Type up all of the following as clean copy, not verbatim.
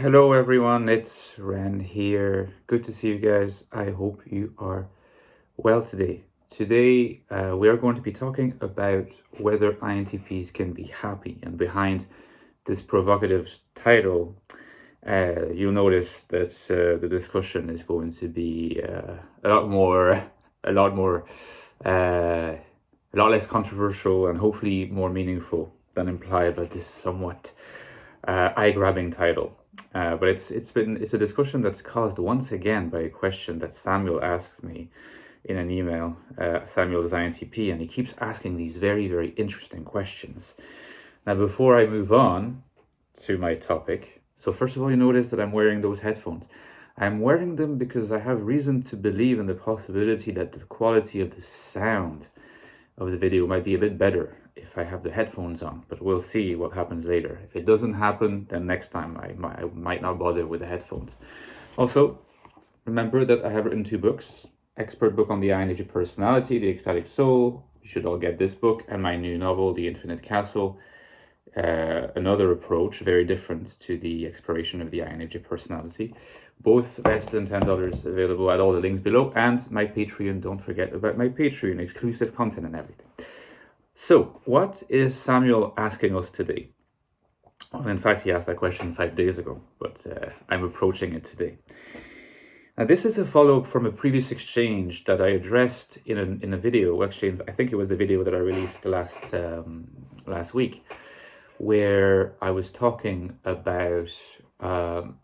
Hello everyone, it's Ren here. Good to see you guys. I hope you are well today. Today we are going to be talking about whether INTPs can be happy. And behind this provocative title, you'll notice that the discussion is going to be a lot less controversial and hopefully more meaningful than implied by this somewhat eye-grabbing title. But it's a discussion that's caused once again by a question that Samuel asked me in an email. Samuel is INTP, and he keeps asking these very interesting questions. Now, before I move on to my topic, so first of all, you notice that I'm wearing those headphones. I'm wearing them because I have reason to believe in the possibility that the quality of the sound of the video might be a bit better if I have the headphones on, but we'll see what happens later. If it doesn't happen, then next time I might not bother with the headphones. Also, remember that I have written 2 books: expert book on the INFJ personality, The Ecstatic Soul. You should all get this book, and my new novel, The Infinite Castle. Another approach, very different to the exploration of the INFJ personality. Both less than $10, available at all the links below, and my Patreon. Don't forget about my Patreon, exclusive content and everything. So, what is Samuel asking us today? Well, in fact, he asked that question 5 days ago, but I'm approaching it today. Now, this is a follow-up from a previous exchange that I addressed in a video. Actually, I think it was the video that I released last week, where I was talking about the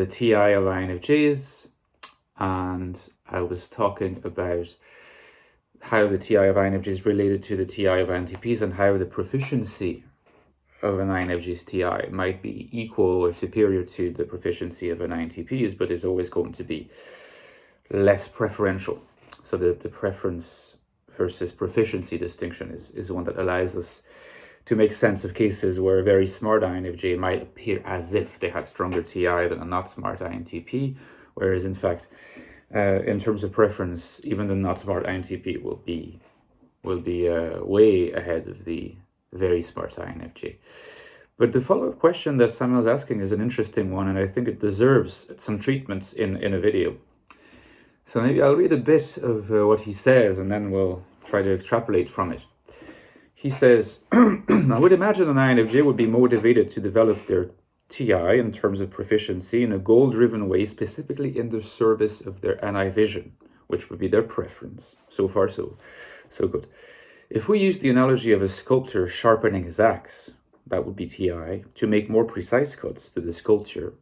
TI of INFJs, and I was talking about how the TI of INFJs is related to the TI of INTPs, and how the proficiency of an INFJ's TI might be equal or superior to the proficiency of an INTP's, but is always going to be less preferential. So the preference versus proficiency distinction is one that allows us to make sense of cases where a very smart INFJ might appear as if they had stronger TI than a not smart INTP, whereas in fact, in terms of preference, even the not smart INTP will be way ahead of the very smart INFJ. But the follow-up question that Samuel's asking is an interesting one, and I think it deserves some treatments in a video. So maybe I'll read a bit of what he says, and then we'll try to extrapolate from it. He says, I would imagine an INFJ would be motivated to develop their TI in terms of proficiency in a goal-driven way, specifically in the service of their NI vision, which would be their preference. So far, so good. If we use the analogy of a sculptor sharpening his axe, that would be TI, to make more precise cuts to the sculpture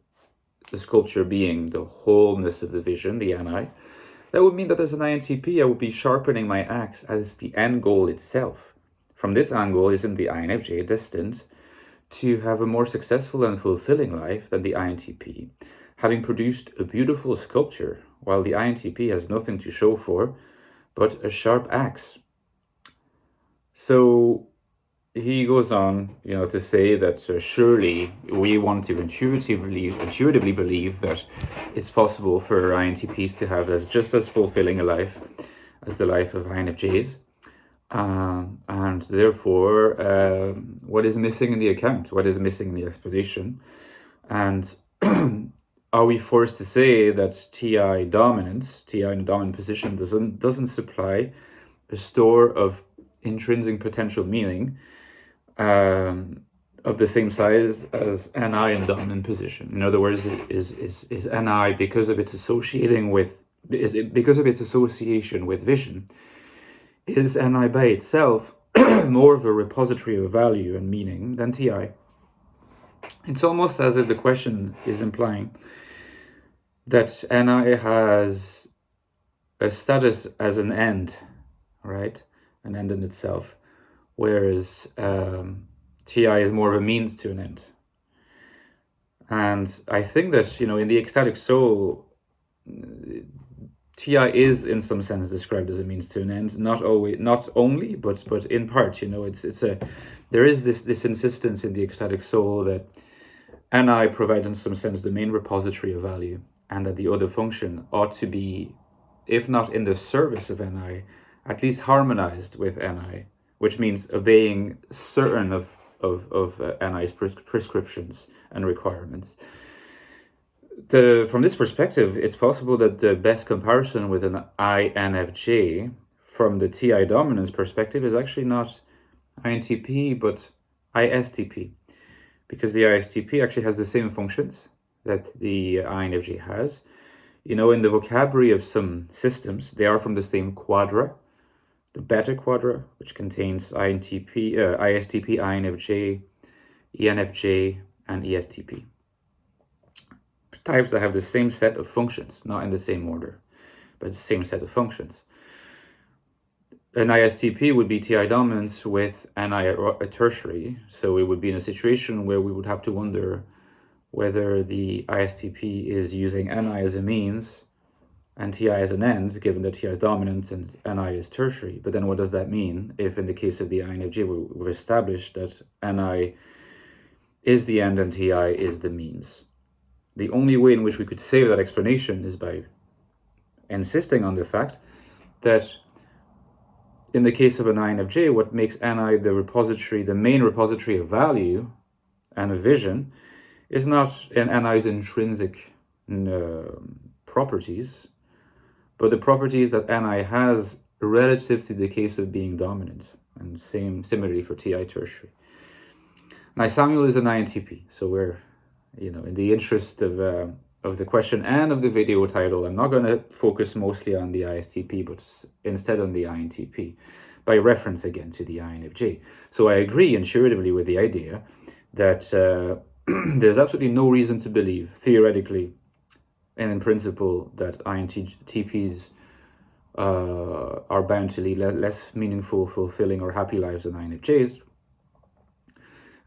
being the wholeness of the vision, the NI, that would mean that as an INTP, I would be sharpening my axe as the end goal itself. From this angle, isn't the INFJ destined to have a more successful and fulfilling life than the INTP, having produced a beautiful sculpture, while the INTP has nothing to show for but a sharp axe? So he goes on, to say that surely we want to intuitively believe that it's possible for INTPs to have just as fulfilling a life as the life of INFJs. And therefore, what is missing in the account? What is missing in the explanation? And are we forced to say that TI in a dominant position doesn't supply a store of intrinsic potential meaning of the same size as NI in a dominant position? In other words, is NI, because of its association with vision, is NI by itself more of a repository of value and meaning than TI? It's almost as if the question is implying that NI has a status as an end, right? An end in itself, whereas TI is more of a means to an end. And I think that, in the Ecstatic Soul, TI is in some sense described as a means to an end, not only, but in part. There is this insistence in the Ecstatic Soul that NI provides in some sense the main repository of value, and that the other function ought to be, if not in the service of NI, at least harmonized with NI, which means obeying certain of of NI's prescriptions and requirements. From this perspective, it's possible that the best comparison with an INFJ from the TI dominance perspective is actually not INTP, but ISTP, because the ISTP actually has the same functions that the INFJ has. In the vocabulary of some systems, they are from the same quadra, the beta quadra, which contains INTP, ISTP, INFJ, ENFJ, and ESTP. Types that have the same set of functions, not in the same order, but the same set of functions. An ISTP would be TI dominance with NI a tertiary, so we would be in a situation where we would have to wonder whether the ISTP is using NI as a means and TI as an end, given that TI is dominant and NI is tertiary. But then what does that mean if in the case of the INFJ we've established that NI is the end and TI is the means? The only way in which we could save that explanation is by insisting on the fact that in the case of an INFJ, what makes NI the main repository of value and of vision is not in NI's intrinsic properties, but the properties that NI has relative to the case of being dominant, and similarly for TI tertiary. Now, Samuel is an INTP, so we're, in the interest of the question and of the video title, I'm not going to focus mostly on the ISTP, but instead on the INTP, by reference again to the INFJ. So I agree intuitively with the idea that there's absolutely no reason to believe, theoretically and in principle, that INTPs are bound to lead less meaningful, fulfilling, or happy lives than INFJs.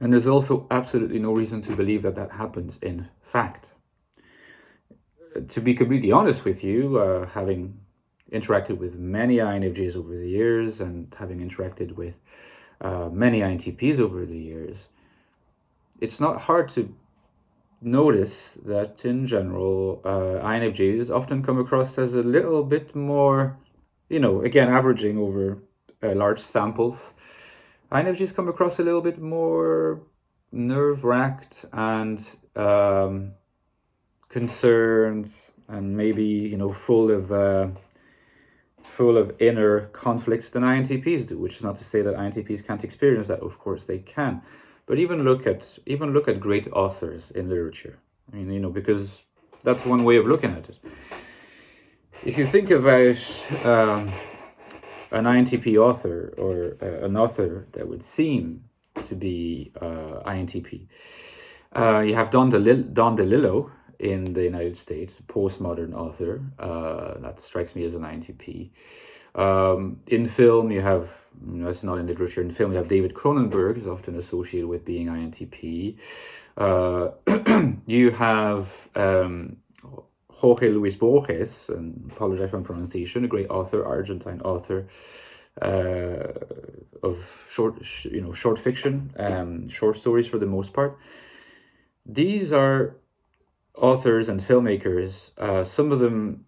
And there's also absolutely no reason to believe that that happens in fact. To be completely honest with you, having interacted with many INFJs over the years and having interacted with many INTPs over the years, it's not hard to notice that in general, INFJs often come across as a little bit more, again, averaging over large samples, INFJs come across a little bit more nerve-wracked and concerned and maybe, full of inner conflicts than INTPs do, which is not to say that INTPs can't experience that. Of course they can. But even look at great authors in literature. I mean, because that's one way of looking at it. If you think about an INTP author or an author that would seem to be INTP, you have Don DeLillo in the United States, postmodern author. That strikes me as an INTP. In film, you have, it's not in literature, in film you have David Cronenberg, who's often associated with being INTP. You have Jorge Luis Borges, and apologize for my pronunciation, a great author, Argentine author of short fiction, short stories for the most part. These are authors and filmmakers, some of them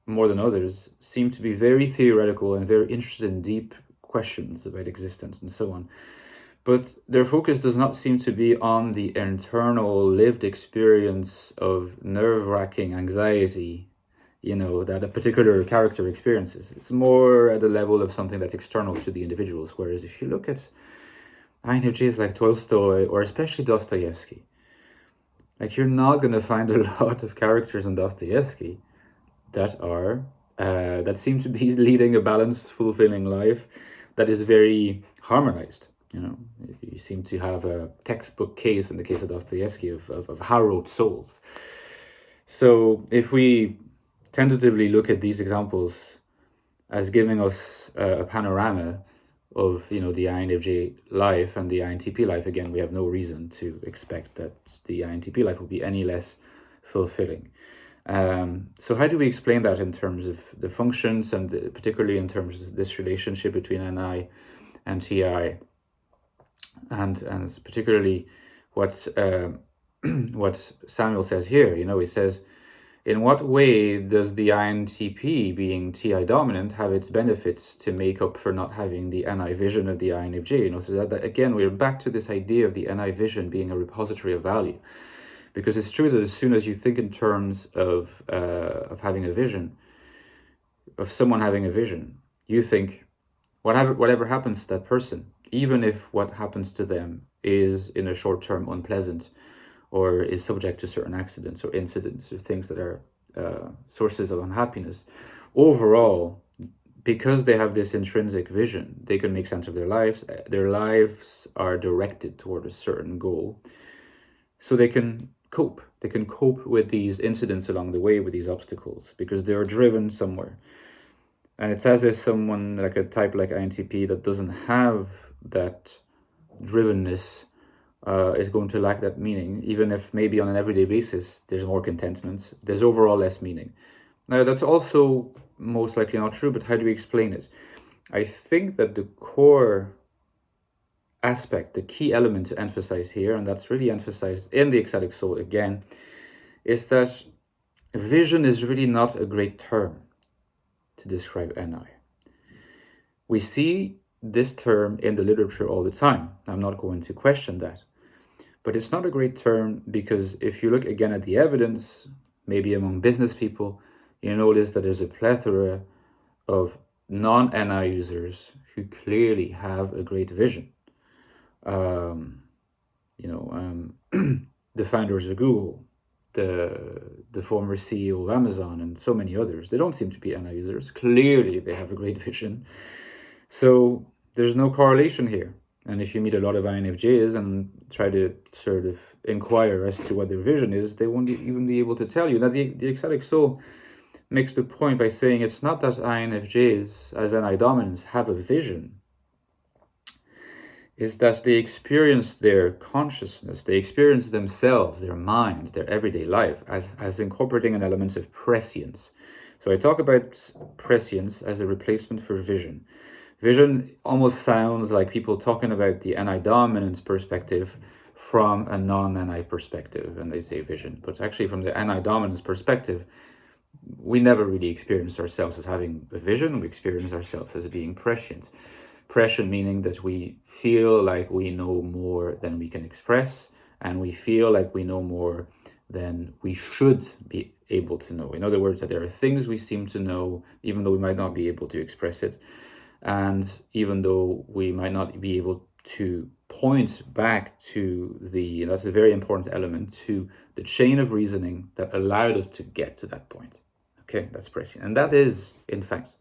more than others, seem to be very theoretical and very interested in deep questions about existence and so on. But their focus does not seem to be on the internal lived experience of nerve-wracking anxiety, that a particular character experiences. It's more at the level of something that's external to the individuals. Whereas if you look at INFJs like Tolstoy or especially Dostoevsky, you're not going to find a lot of characters in Dostoevsky that seem to be leading a balanced, fulfilling life that is very harmonized. You seem to have a textbook case in the case of Dostoevsky of harrowed souls. So if we tentatively look at these examples as giving us a panorama of the INFJ life and the INTP life, again, we have no reason to expect that the INTP life will be any less fulfilling. So how do we explain that in terms of the functions and particularly in terms of this relationship between NI and TI, and particularly what Samuel says here? He says in what way does the INTP, being TI dominant, have its benefits to make up for not having the NI vision of the INFJ? So that again, we're back to this idea of the NI vision being a repository of value. Because it's true that as soon as you think in terms of having a vision, of someone having a vision, you think, whatever happens to that person, even if what happens to them is in a short term unpleasant, or is subject to certain accidents or incidents or things that are sources of unhappiness, overall, because they have this intrinsic vision, they can make sense of their lives. Their lives are directed toward a certain goal, so they can cope. They can cope with these incidents along the way, with these obstacles, because they're driven somewhere. And it's as if someone like a type like INTP that doesn't have that drivenness is going to lack that meaning, even if maybe on an everyday basis there's more contentment, there's overall less meaning. Now, that's also most likely not true, but how do we explain it? I think that the core aspect, the key element to emphasize here, and that's really emphasized in the ecstatic soul again, is that vision is really not a great term to describe NI. We see this term in the literature all the time. I'm not going to question that. But it's not a great term because if you look again at the evidence, maybe among business people, you notice that there's a plethora of non-NI users who clearly have a great vision. The founders of Google, the former CEO of Amazon, and so many others, they don't seem to be NI users. Clearly, they have a great vision. So there's no correlation here. And if you meet a lot of INFJs and try to sort of inquire as to what their vision is, they won't even be able to tell you. Now, the ecstatic soul makes the point by saying it's not that INFJs as NI dominants have a vision. Is that they experience their consciousness, they experience themselves, their mind, their everyday life as incorporating an element of prescience. So I talk about prescience as a replacement for vision. Vision almost sounds like people talking about the NI dominance perspective from a non-NI perspective, and they say vision. But actually from the NI dominance perspective, we never really experienced ourselves as having a vision. We experience ourselves as being prescient. Prescient meaning that we feel like we know more than we can express, and we feel like we know more than we should be able to know. In other words, that there are things we seem to know, even though we might not be able to express it. And even though we might not be able to point back to that's a very important element, to the chain of reasoning that allowed us to get to that point. Okay, that's prescient. And that is, in fact,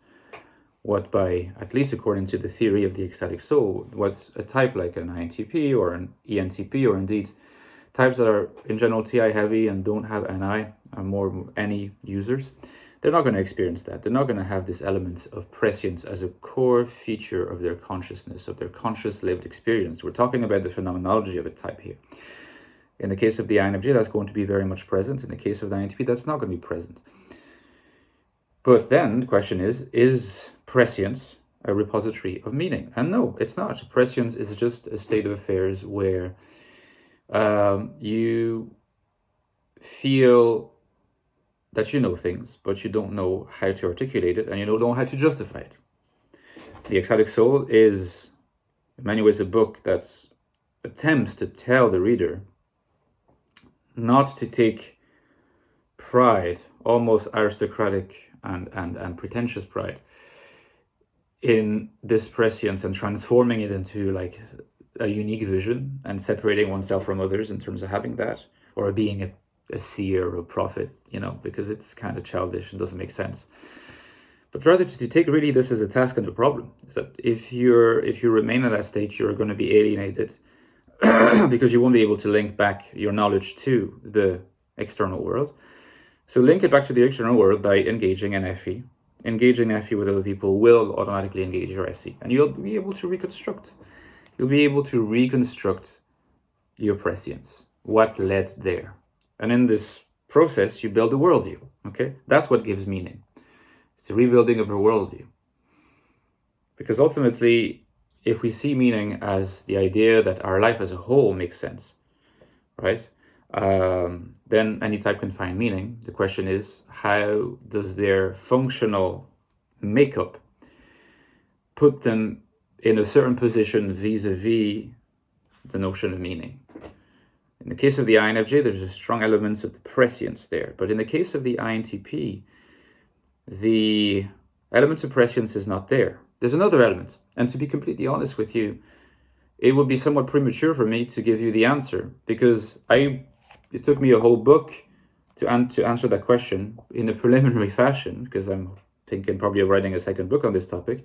what at least according to the theory of the ecstatic soul, what a type like an INTP or an ENTP, or indeed types that are in general TI heavy and don't have NI, are more NI users, they're not going to experience that. They're not going to have this element of prescience as a core feature of their consciousness, of their conscious lived experience. We're talking about the phenomenology of a type here. In the case of the INFJ, that's going to be very much present. In the case of the INTP, that's not going to be present. But then the question is prescience a repository of meaning? And no, it's not. Prescience is just a state of affairs where you feel that you know things, but you don't know how to articulate it, and you don't know how to justify it. The ecstatic soul is, in many ways, a book that attempts to tell the reader not to take pride, almost aristocratic and pretentious pride, in this prescience and transforming it into like a unique vision and separating oneself from others in terms of having that, or being a seer or a prophet, because it's kind of childish and doesn't make sense. But rather to take really this as a task and a problem, is that if you remain in that state, you're going to be alienated because you won't be able to link back your knowledge to the external world. So link it back to the external world by engaging an FE. Engaging FE with other people will automatically engage your SE, and you'll be able to reconstruct. You'll be able to reconstruct your prescience, what led there. And in this process, you build a worldview, okay? That's what gives meaning. It's the rebuilding of a worldview. Because ultimately, if we see meaning as the idea that our life as a whole makes sense, right? then any type can find meaning. The question is, how does their functional makeup put them in a certain position vis-a-vis the notion of meaning? In the case of the INFJ, there's a strong elements of the prescience there. But in the case of the INTP, the element of prescience is not there. There's another element. And to be completely honest with you, it would be somewhat premature for me to give you the answer, because it took me a whole book to answer that question in a preliminary fashion, because I'm thinking probably of writing a second book on this topic.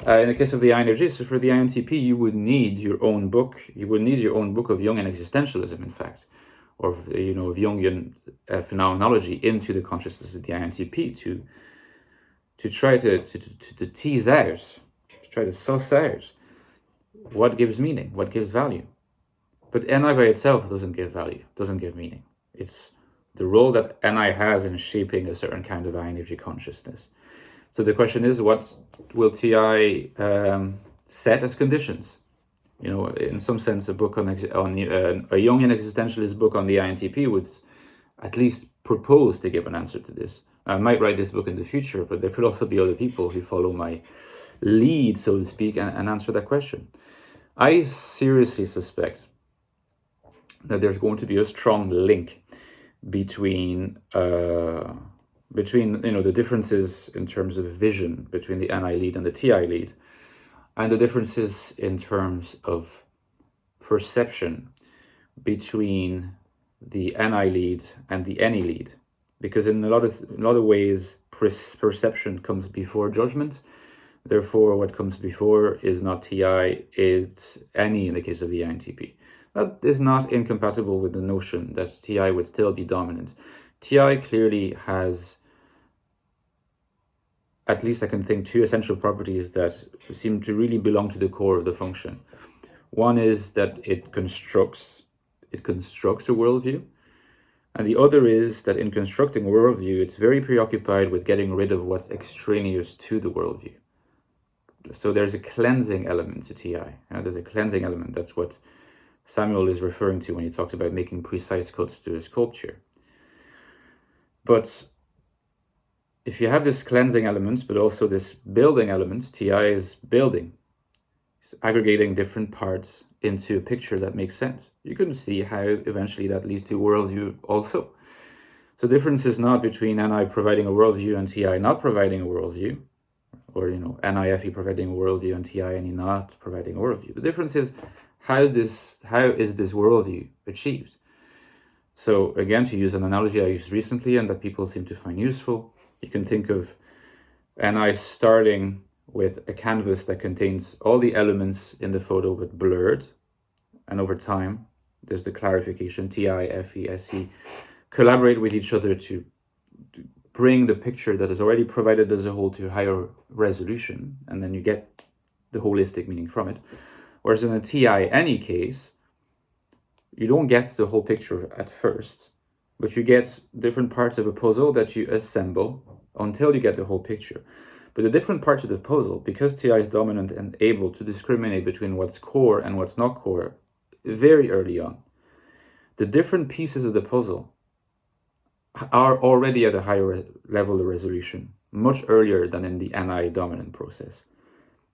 In the case of the INFJ, so for the INTP, you would need your own book. You would need your own book of Jungian existentialism, in fact, or of Jungian phenomenology into the consciousness of the INTP to try to tease out, to try to suss out what gives meaning, what gives value. But NI by itself doesn't give value, doesn't give meaning. It's the role that NI has in shaping a certain kind of INFJ consciousness. So the question is, what will TI set as conditions? In some sense, a book on a Jungian existentialist book on the INTP would at least propose to give an answer to this. I might write this book in the future, but there could also be other people who follow my lead, so to speak, and answer that question. I seriously suspect that there's going to be a strong link between the differences in terms of vision between the NI lead and the TI lead, and the differences in terms of perception between the NI lead and the NE lead, because in a lot of ways perception comes before judgment. Therefore, what comes before is not TI, it's NE in the case of the INTP. That is not incompatible with the notion that TI would still be dominant. TI clearly has, at least I can think, two essential properties that seem to really belong to the core of the function. One is that it constructs a worldview. And the other is that in constructing a worldview, it's very preoccupied with getting rid of what's extraneous to the worldview. So there's a cleansing element to TI. There's a cleansing element. That's what Samuel is referring to when he talks about making precise cuts to a sculpture. But if you have this cleansing element, but also this building element, TI is building. It's aggregating different parts into a picture that makes sense. You can see how eventually that leads to a worldview also. So the difference is not between NI providing a worldview and TI not providing a worldview, or NIFE providing a worldview and TI and not providing a worldview. The difference is how is this worldview achieved? So again, to use an analogy I used recently and that people seem to find useful, you can think of NI starting with a canvas that contains all the elements in the photo but blurred, and over time there's the clarification. TI, FE, SE collaborate with each other to bring the picture that is already provided as a whole to a higher resolution, and then you get the holistic meaning from it. Whereas in a TI any case, you don't get the whole picture at first, but you get different parts of a puzzle that you assemble until you get the whole picture. But the different parts of the puzzle, because TI is dominant and able to discriminate between what's core and what's not core very early on, the different pieces of the puzzle are already at a higher level of resolution, much earlier than in the NI dominant process.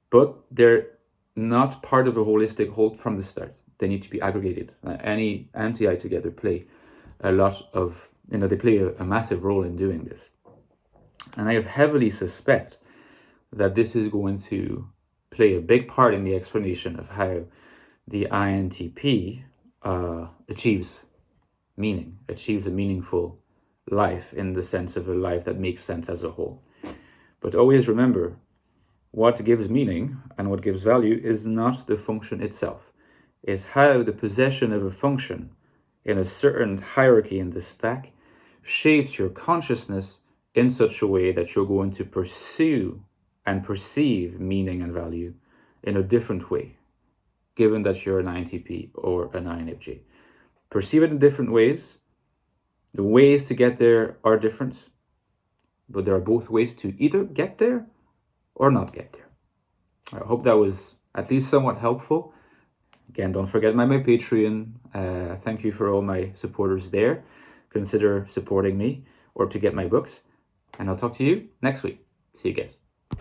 But they're not part of a holistic whole from the start. They need to be aggregated. NI and TI together play a lot of, they play a massive role in doing this. And I heavily suspect that this is going to play a big part in the explanation of how the INTP achieves meaning, achieves a meaningful life in the sense of a life that makes sense as a whole. But always remember, what gives meaning and what gives value is not the function itself. It's how the possession of a function in a certain hierarchy in the stack shapes your consciousness in such a way that you're going to pursue and perceive meaning and value in a different way, given that you're an INTP or an INFJ. Perceive it in different ways. The ways to get there are different, but there are both ways to either get there or not get there. I hope that was at least somewhat helpful. Again, don't forget my Patreon. Thank you for all my supporters there. Consider supporting me or to get my books. And I'll talk to you next week. See you guys.